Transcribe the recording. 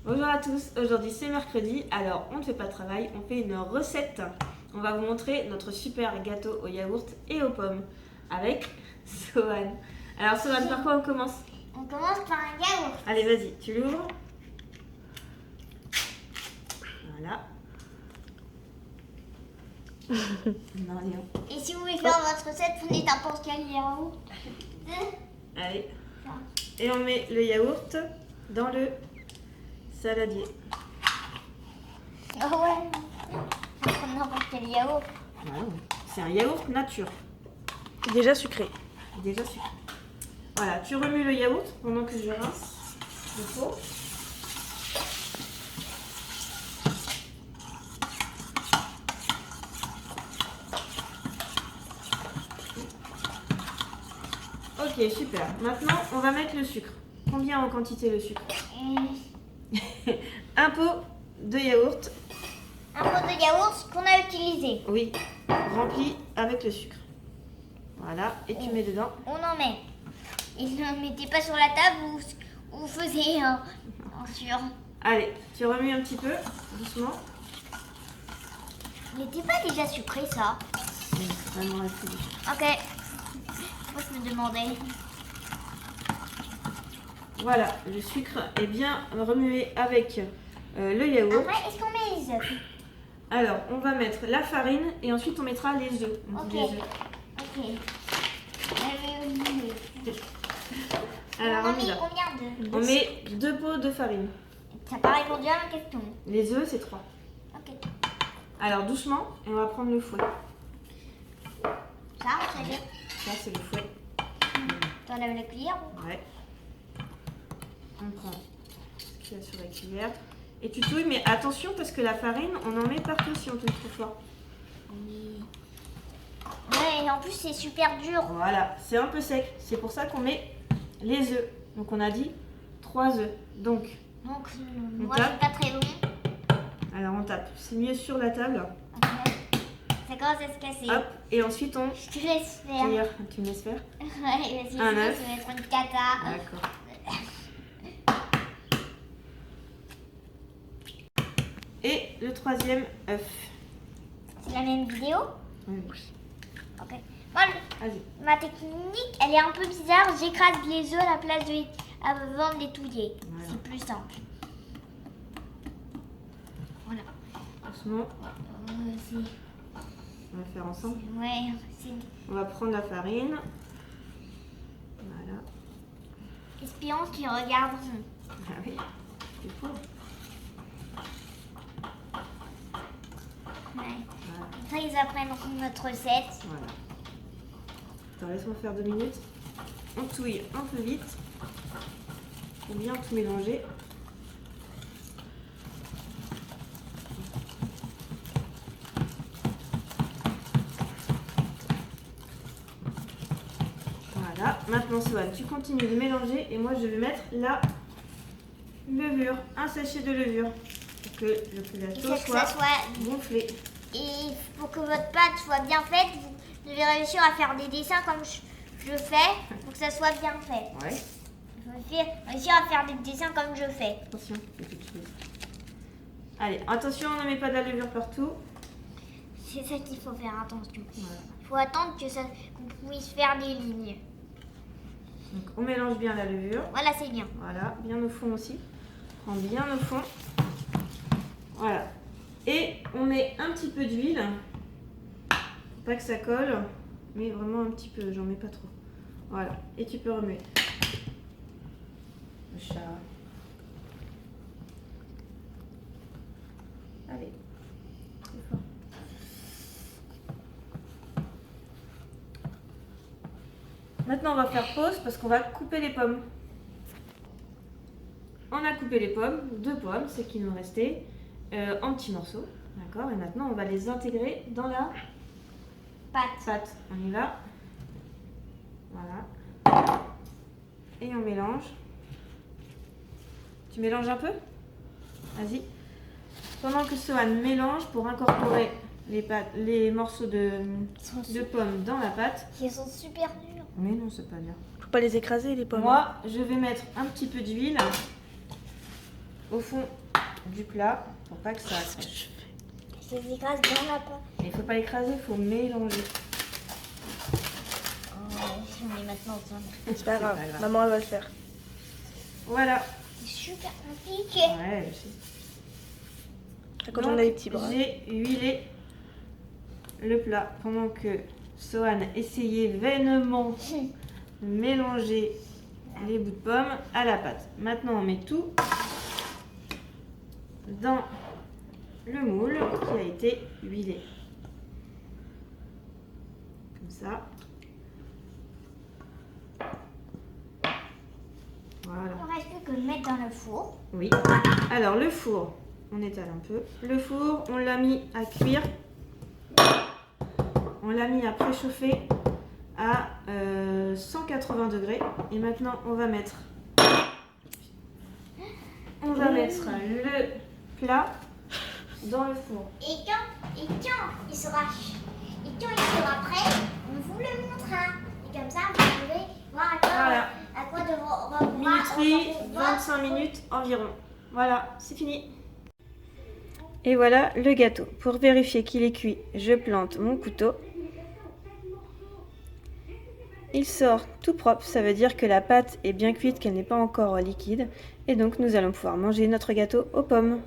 Bonjour à tous, aujourd'hui c'est mercredi, alors on ne fait pas de travail, on fait une recette. On va vous montrer notre super gâteau au yaourt et aux pommes avec Sohan. Alors Sohan, par quoi on commence? On commence par un yaourt. Allez vas-y, tu l'ouvres. Voilà. Non, non. Et si vous voulez faire votre recette, prenez n'importe quel yaourt. Allez. Et on met le yaourt dans le saladier. Oh ouais. On prend n'importe quel yaourt. C'est un yaourt nature. Déjà sucré. Déjà sucré. Voilà, tu remues le yaourt pendant que je rince le pot. Ok, super. Maintenant, on va mettre le sucre. Combien en quantité le sucre? Un pot de yaourt. Un pot de yaourt qu'on a utilisé. Oui, rempli avec le sucre. Voilà, et tu mets dedans. On en met. Et ne mettez pas sur la table ou vous faisiez bien sûr. Allez, tu remues un petit peu, doucement. Il n'était pas déjà sucré ça? Vraiment un peu. Ok. Moi je me demandais. Voilà, le sucre est bien remué avec le yaourt. Après, est-ce qu'on met les œufs? Alors, on va mettre la farine et ensuite on mettra les œufs. Ok. Les œufs. Ok. Alors, on on en y met va. combien de? On met 2 pots de farine. Ça n'a pas répondu à ma question. Les œufs, c'est 3. Ok. Alors, doucement, et on va prendre le fouet. Ça, c'est bien. Ça, c'est le fouet. Tu enlèves la cuillère ou? Ouais. On prend ce qu'il y a sur la cuillère. Et tu touilles, mais attention parce que la farine, on en met partout si on touille trop fort. Ouais, et en plus c'est super dur. Voilà, c'est un peu sec. C'est pour ça qu'on met les œufs. Donc, on a dit 3 œufs. Donc, Donc, On moi je tape. suis pas très bon. alors on tape. C'est mieux sur la table. Ok. Ça commence à se casser. Hop, et ensuite on Je te laisse faire. tire. Tu me laisses faire? Ouais, vas-y, Un sinon œuf. ça va être une cata. D'accord. Et le 3e œuf. C'est la même vidéo? Oui. Ok. Moi, Vas-y. ma technique, elle est un peu bizarre. J'écrase les œufs à la place avant de les touiller. Voilà. C'est plus simple. Voilà. Doucement, C'est- on va faire ensemble. Ouais, c'est On va prendre la farine. Voilà. espion qui regarde. Ah oui, c'est fou. Ouais. Voilà. Après, ils apprennent notre recette. Voilà. Attends, laisse-moi faire 2 minutes. On touille un peu vite pour bien tout mélanger. Voilà. Maintenant, Sohan, tu continues de mélanger et moi, je vais mettre la levure, un sachet de levure pour que le gâteau Il faut que ça soit soit. gonflé. Et pour que votre pâte soit bien faite, vous devez réussir à faire des dessins comme je fais pour que ça soit bien fait. Ouais. Vous devez réussir à faire des dessins comme je fais. Attention, il y a quelque chose. Allez, attention, on ne met pas de la levure partout. C'est ça qu'il faut faire attention. Voilà. Il faut attendre que qu'on puisse faire des lignes. Donc on mélange bien la levure. Voilà, c'est bien. Voilà, bien au fond aussi. On prend bien au fond. Voilà. Et on met un petit peu d'huile. Pas que ça colle, mais vraiment un petit peu, j'en mets pas trop. Voilà, et tu peux remuer. Le chat. Allez, c'est fort. Maintenant, on va faire pause parce qu'on va couper les pommes. On a coupé les pommes, 2 pommes, c'est qui nous restait, en petits morceaux. D'accord. Et maintenant, on va les intégrer dans la pâte. On y va. Voilà. Et on mélange. Tu mélanges un peu? Vas-y. Pendant que Sohan mélange pour incorporer les morceaux de pommes dans la pâte. Ils sont super durs. Mais non, c'est pas dur. Faut pas les écraser les pommes. Moi, je vais mettre un petit peu d'huile au fond du plat pour pas que ça accroche. Je les écrase dans la pâte. Il faut pas écraser, il faut mélanger. On est maintenant ensemble. C'est pas grave. Maman, elle va le faire. Voilà. C'est super compliqué. Ouais, je sais. Quand Donc, on a les petits bras. j'ai huilé le plat pendant que Sohan essayait vainement de mélanger les bouts de pommes à la pâte. Maintenant, on met tout dans le moule qui a été huilé. Comme ça. Voilà. Il ne reste plus que le mettre dans le four. Oui. Alors, le four, on étale un peu. Le four, on l'a mis à cuire. On l'a mis à préchauffer à 180 degrés. Et maintenant, on va mettre le plat dans le four. Et quand il sera prêt, on vous le montrera. Et comme ça, vous pouvez voir Voilà. à quoi de Minuterie, 25 minutes environ. Voilà, c'est fini. Et voilà le gâteau. Pour vérifier qu'il est cuit, je plante mon couteau. Il sort tout propre, ça veut dire que la pâte est bien cuite, qu'elle n'est pas encore liquide. Et donc nous allons pouvoir manger notre gâteau aux pommes.